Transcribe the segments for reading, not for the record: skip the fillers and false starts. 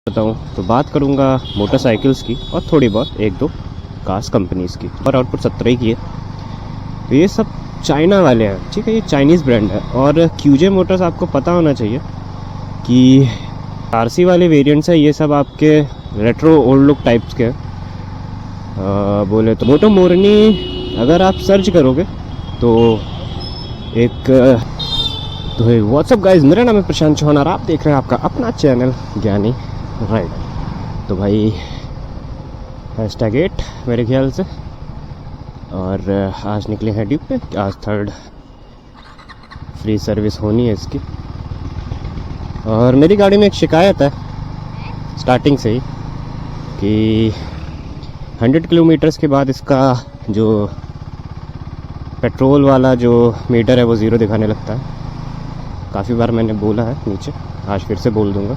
बताऊँ तो बात करूँगा मोटरसाइकिल्स की और थोड़ी बहुत एक दो कार्स कंपनीज़ की। और आउटपुट 17 की है। तो ये सब चाइना वाले हैं, ठीक है, ये चाइनीज़ ब्रांड है। और क्यूजे मोटर्स आपको पता होना चाहिए कि आरसी वाले वेरिएंट्स है, ये सब आपके रेट्रो ओल्ड लुक टाइप्स के बोले तो मोटो मोरनी अगर आप सर्च करोगे तो एक तो व्हाट्सअप गाइज, मेरा नाम है प्रशांत चौहान और आप देख रहे हैं आपका अपना चैनल ज्ञानी राइड। तो भाई #8 मेरे ख्याल से, और आज निकले हैं ड्यूब पे। आज 3rd फ्री सर्विस होनी है इसकी। और मेरी गाड़ी में एक शिकायत है स्टार्टिंग से ही कि 100 किलोमीटर्स के बाद इसका जो पेट्रोल वाला जो मीटर है वो ज़ीरो दिखाने लगता है। काफ़ी बार मैंने बोला है नीचे, आज फिर से बोल दूंगा।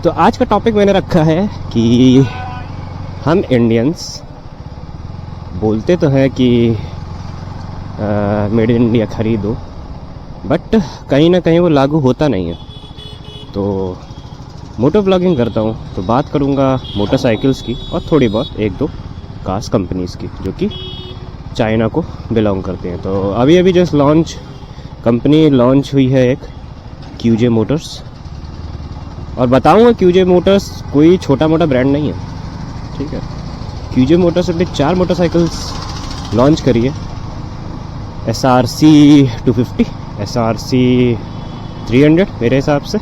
तो आज का टॉपिक मैंने रखा है कि हम इंडियंस बोलते तो हैं कि मेड इन इंडिया ख़रीदो, बट कहीं ना कहीं वो लागू होता नहीं है। तो मोटो ब्लॉगिंग करता हूँ तो बात करूँगा मोटरसाइकिल्स की और थोड़ी बहुत एक दो कार्स कंपनीज़ की जो कि चाइना को बिलोंग करते हैं। तो अभी जस्ट कंपनी लॉन्च हुई है एक क्यूजे मोटर्स। और बताऊँगा क्यूजे मोटर्स कोई छोटा मोटा ब्रांड नहीं है, ठीक है। क्यूजे मोटर्स ने 4 मोटरसाइकिल्स लॉन्च करी है। SRC 250, SRC 300 मेरे हिसाब से,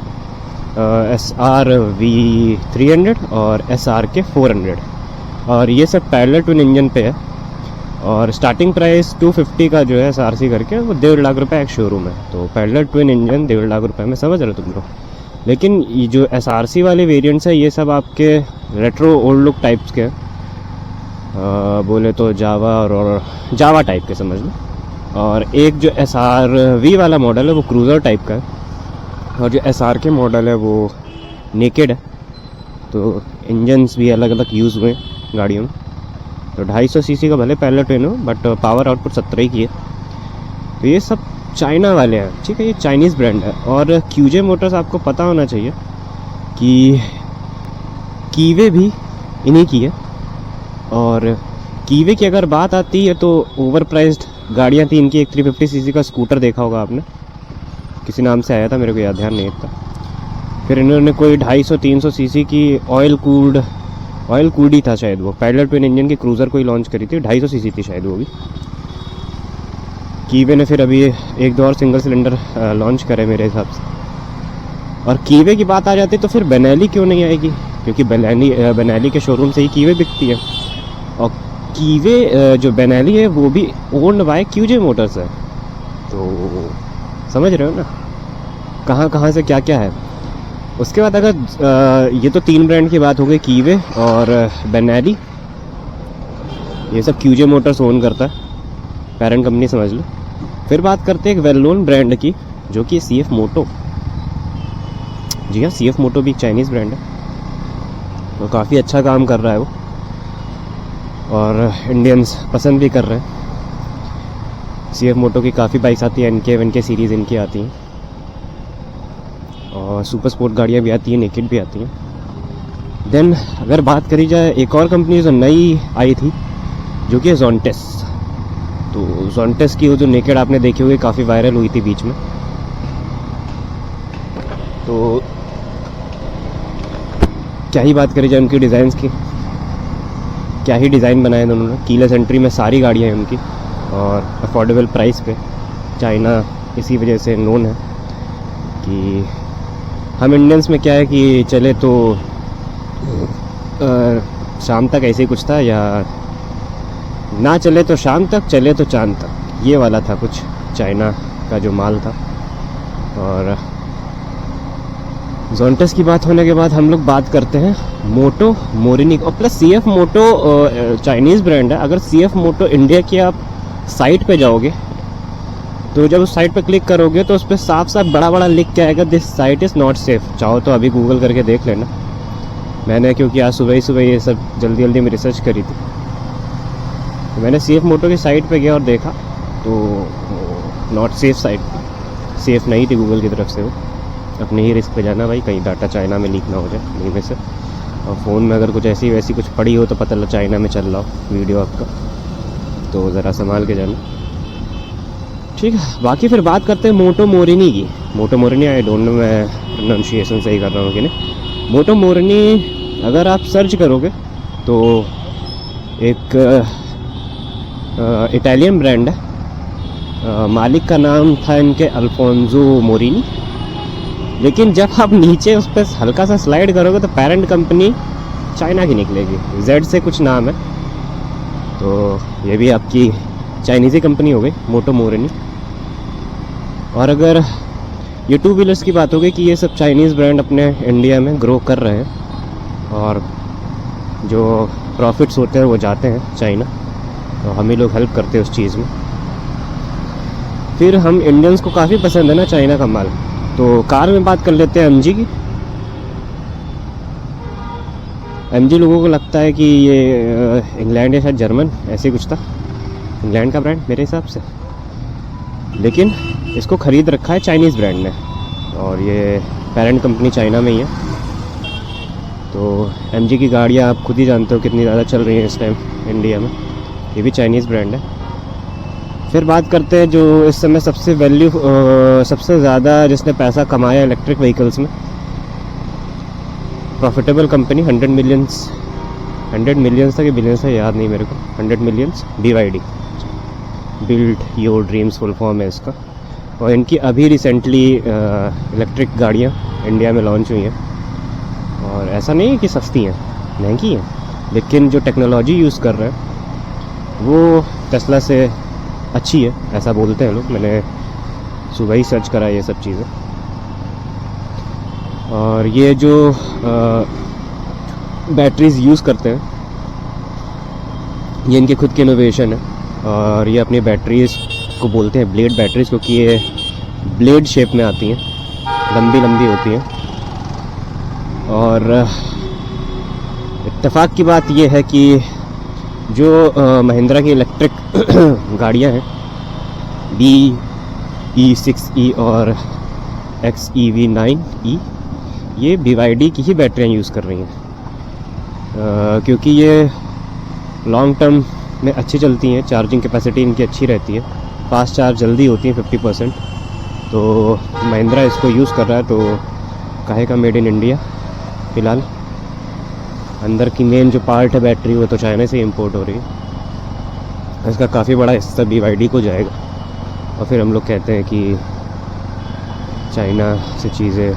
SRV 300 और SRK 400। और ये सब पैरेलल ट्विन इंजन पे है। और स्टार्टिंग प्राइस 250 का जो है SRC करके वो 1.5 लाख रुपये एक शोरूम है। तो पैरेलल ट्विन इंजन 1.5 लाख रुपये में, समझ रहे हो तुम लोग। लेकिन ये जो SRC वाले वेरिएंट्स है ये सब आपके रेट्रो ओल्ड लुक टाइप्स के बोले तो जावा टाइप के समझ लो। और एक जो SRV वाला मॉडल है वो क्रूज़र टाइप का है। और जो SRK मॉडल है वो नेकेड है। तो इंजन्स भी अलग अलग यूज़ हुए गाड़ियों में। तो 250 सीसी का भले पैरेलल ट्विन हो, बट पावर आउटपुट 17 की है। तो ये सब चाइना वाले हैं, ठीक है, ये चाइनीज़ ब्रांड है। और क्यूजे मोटर्स आपको पता होना चाहिए कि कीवे भी इन्हीं की है। और कीवे की अगर बात आती है तो ओवर प्राइस्ड गाड़ियाँ थी इनकी। एक 350 सीसी का स्कूटर देखा होगा आपने, किसी नाम से आया था, मेरे को याद ध्यान नहीं था। फिर इन्होंने कोई 250-300 सीसी की ऑयल कूल्ड ही था शायद, वो पैरेलल ट्विन इंजन की क्रूज़र कोई लॉन्च करी थी, 250 सीसी थी शायद वो भी। कीवे ने फिर अभी एक दो और सिंगल सिलेंडर लॉन्च करे मेरे हिसाब से। और कीवे की बात आ जाती तो फिर बेनेली क्यों नहीं आएगी, क्योंकि बेनेली के शोरूम से ही कीवे बिकती है। और कीवे जो बेनेली है वो भी ओन्ड बाय क्यूजे मोटर्स है। तो समझ रहे हो ना कहाँ से क्या क्या है। उसके बाद अगर ये तो 3 ब्रांड की बात हो गई, कीवे और बेनेली, ये सब क्यूजे मोटर्स ओन करता है, पेरेंट कंपनी समझ लो। फिर बात करते हैं एक वेल नोन ब्रांड की जो कि CF मोटो। जी हाँ, CF मोटो भी एक चाइनीज़ ब्रांड है। तो काफ़ी अच्छा काम कर रहा है वो, और इंडियंस पसंद भी कर रहे हैं। CF मोटो की काफ़ी बाइक्स आती है, NK सीरीज़ इनकी आती हैं। और सुपर स्पोर्ट गाड़ियाँ भी आती हैं, नेकेड भी आती हैं। देन अगर बात करी जाए एक और कंपनी जो नई आई थी जो कि है जोंटेस। तो जोंटेस की वो जो नेकेड आपने देखी होगी, काफ़ी वायरल हुई थी बीच में। तो क्या ही बात करी जाए उनकी डिज़ाइंस की, क्या ही डिज़ाइन बनाए उन्होंने। कीलेस एंट्री में सारी गाड़ियाँ हैं उनकी, और अफोर्डेबल प्राइस पे। चाइना इसी वजह से नोन है कि हम इंडियंस में क्या है कि चले तो शाम तक ऐसे ही कुछ था, या ना चले तो शाम तक, चले तो चांद तक, ये वाला था कुछ चाइना का जो माल था। और जोंटेस की बात होने के बाद हम लोग बात करते हैं मोटो मोरिनी और प्लस CF मोटो चाइनीज़ ब्रांड है। अगर CF मोटो इंडिया की आप साइट पे जाओगे तो जब उस साइट पे क्लिक करोगे तो उस पर साफ साफ बड़ा लिख के आएगा, this site is not safe. चाहो तो अभी गूगल करके देख लेना। मैंने क्योंकि आज सुबह ये सब जल्दी में रिसर्च करी थी, तो मैंने CF मोटो की साइट पे गया और देखा तो नॉट सेफ साइट, सेफ नहीं थी गूगल की तरफ से वो। अपने ही रिस्क पे जाना भाई, कहीं डाटा चाइना में लीक ना हो जाए कहीं में से। और फ़ोन में अगर कुछ ऐसी वैसी कुछ पड़ी हो तो पता लगा चाइना में चल रहा हो वीडियो आपका, तो ज़रा संभाल के जाना, ठीक है। बाकी फिर बात करते हैं मोटो मोरिनी की। मोटो मोरिनी, आई डोंट नो मैं प्रोनाउंसिएशन सही कर रहा हूँ कि नहीं। मोटो मोरिनी अगर आप सर्च करोगे तो एक इटालियन ब्रांड है, मालिक का नाम था इनके अल्फोंसो मोरिनी। लेकिन जब आप नीचे उस पर हल्का सा स्लाइड करोगे तो पेरेंट कंपनी चाइना की निकलेगी, जेड से कुछ नाम है, तो ये भी आपकी चाइनीज़ी कंपनी हो गई मोटो मोरिनी। और अगर ये टू व्हीलर्स की बात होगी कि ये सब चाइनीज़ ब्रांड अपने इंडिया में ग्रो कर रहे हैं और जो प्रॉफिट्स होते हैं वो जाते हैं चाइना, तो हम ही लोग हेल्प करते हैं उस चीज़ में। फिर हम इंडियंस को काफ़ी पसंद है ना चाइना का माल। तो कार में बात कर लेते हैं एमजी की। एमजी लोगों को लगता है कि ये इंग्लैंड या शायद जर्मन ऐसे कुछ था, इंग्लैंड का ब्रांड मेरे हिसाब से, लेकिन इसको ख़रीद रखा है चाइनीज़ ब्रांड ने और ये पेरेंट कंपनी चाइना में ही है। तो एमजी की गाड़ियाँ आप खुद ही जानते हो कितनी ज़्यादा चल रही हैं इस टाइम इंडिया में, ये भी चाइनीज़ ब्रांड है। फिर बात करते हैं जो इस समय सबसे सबसे ज़्यादा जिसने पैसा कमाया इलेक्ट्रिक व्हीकल्स में, प्रॉफिटेबल कंपनी 100 मिलियंस था कि बिलियंस था याद नहीं मेरे को, 100 millions, BYD, build your dreams full form है इसका। और इनकी अभी रिसेंटली इलेक्ट्रिक गाड़ियाँ इंडिया में लॉन्च हुई हैं और ऐसा नहीं है कि सस्ती हैं, महंगी हैं, लेकिन जो टेक्नोलॉजी यूज़ कर रहे हैं वो टेस्ला से अच्छी है ऐसा बोलते हैं लोग। मैंने सुबह ही सर्च करा ये सब चीज़ें। और ये जो बैटरीज़ यूज़ करते हैं ये इनके खुद के इनोवेशन है और ये अपनी बैटरीज़ को बोलते हैं ब्लेड बैटरीज़, क्योंकि ये ब्लेड शेप में आती हैं, लंबी लंबी होती हैं। और इत्तेफाक की बात ये है कि जो महिंद्रा की इलेक्ट्रिक गाड़ियाँ हैं BE6E और XEV9E, ये BYD की ही बैटरियाँ यूज़ कर रही हैं क्योंकि ये लॉन्ग टर्म में अच्छी चलती हैं, चार्जिंग कैपेसिटी इनकी अच्छी रहती है, फास्ट चार्ज जल्दी होती है 50%। तो महिंद्रा इसको यूज़ कर रहा है, तो काहे का मेड इन इंडिया। फ़िलहाल अंदर की मेन जो पार्ट है बैटरी वो तो चाइना से इंपोर्ट हो रही है, इसका काफ़ी बड़ा हिस्सा BYD को जाएगा। और फिर हम लोग कहते हैं कि चाइना से चीज़ें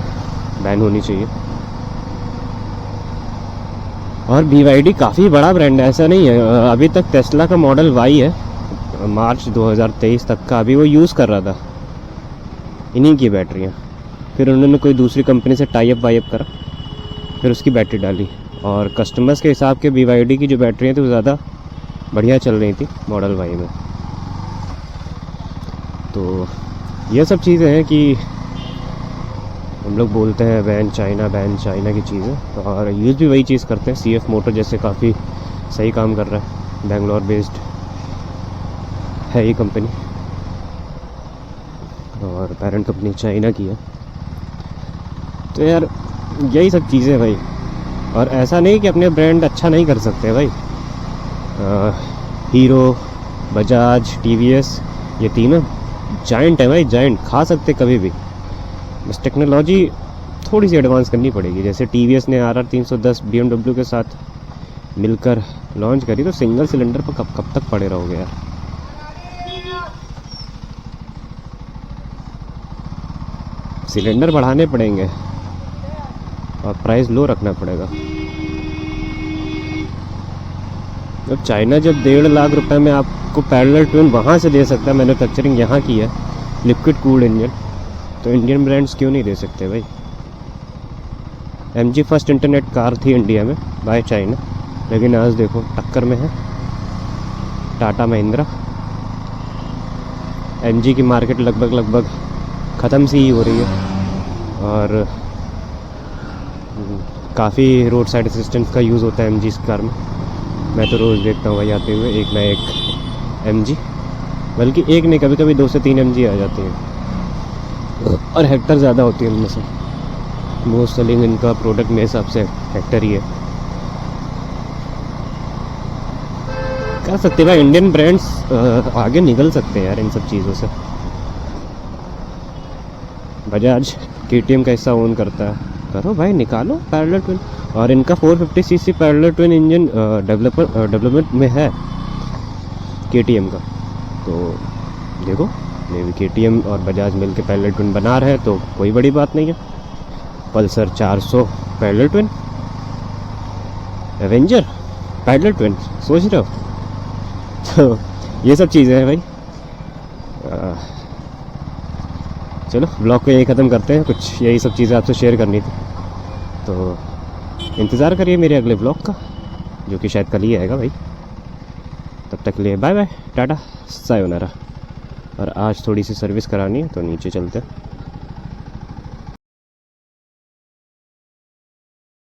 बैन होनी चाहिए। और BYD काफ़ी बड़ा ब्रांड है, ऐसा नहीं है। अभी तक टेस्ला का मॉडल Y है मार्च 2023 तक का, अभी वो यूज़ कर रहा था इन्हीं की बैटरियाँ। फिर उन्होंने कोई दूसरी कंपनी से टाई अप करा, फिर उसकी बैटरी डाली और कस्टमर्स के हिसाब के BYD की जो बैटरियाँ थी वो ज़्यादा बढ़िया चल रही थी मॉडल Y में। तो ये सब चीज़ें हैं कि हम लोग बोलते हैं बैन चाइना की चीज़ें, और यूज़ भी वही चीज़ करते हैं। CF मोटर जैसे काफ़ी सही काम कर रहा है, बेंगलोर बेस्ड है ये कंपनी और पेरेंट कंपनी चाइना की है। तो यार यही सब चीज़ें भाई, और ऐसा नहीं कि अपने ब्रांड अच्छा नहीं कर सकते भाई। हीरो, बजाज, TVS ये तीनों जाइंट है भाई, जाइंट खा सकते कभी भी, बस टेक्नोलॉजी थोड़ी सी एडवांस करनी पड़ेगी। जैसे TVS ने RR 310 BMW के साथ मिलकर लॉन्च करी, तो सिंगल सिलेंडर पर कब तक पड़े रहोगे यार। सिलेंडर बढ़ाने पड़ेंगे और प्राइस लो रखना पड़ेगा। जब चाइना जब 1.5 लाख रुपए में आपको पैरेलल ट्विन वहाँ से दे सकता है, मैन्युफैक्चरिंग यहाँ की है, लिक्विड कूल्ड इंजन, तो इंडियन ब्रांड्स क्यों नहीं दे सकते भाई। MG फर्स्ट इंटरनेट कार थी इंडिया में बाय चाइना, लेकिन आज देखो टक्कर में है टाटा महिंद्रा। MG की मार्केट लगभग ख़त्म सी ही हो रही है और काफ़ी रोड साइड असिस्टेंस का यूज़ होता है MG कार में। मैं तो रोज़ देखता हूँ भाई आते हुए एक ना एक MG, बल्कि एक नहीं, कभी कभी 2 से 3 MG आ जाती हैं और हेक्टर ज़्यादा होती है उनमें से। मोस्ट सेलिंग इनका प्रोडक्ट मेरे हिसाब से हेक्टर ही है। कह सकते हैं भाई इंडियन ब्रांड्स आगे निकल सकते हैं यार इन सब चीज़ों से। बजाज KTM का हिस्सा ओन करता है, करो भाई निकालो पैरेलल ट्विन। और इनका 450cc parallel twin engine development में है KTM का। तो देखो मे भी KTM और बजाज मिल के पैरेलल ट्विन बना रहे हैं तो कोई बड़ी बात नहीं है। Pulsar 400 parallel twin, Avenger parallel twin, सोच रहे हो? तो ये सब चीज़ें हैं भाई। चलो ब्लॉग को यही ख़त्म करते हैं, कुछ यही सब चीज़ें आपसे शेयर करनी थी। तो इंतज़ार करिए मेरे अगले ब्लॉग का, जो कि शायद कल ही आएगा भाई। तब तक के लिए बाय बाय, टाटा, सायोनारा। और आज थोड़ी सी सर्विस करानी है तो नीचे चलते हैं।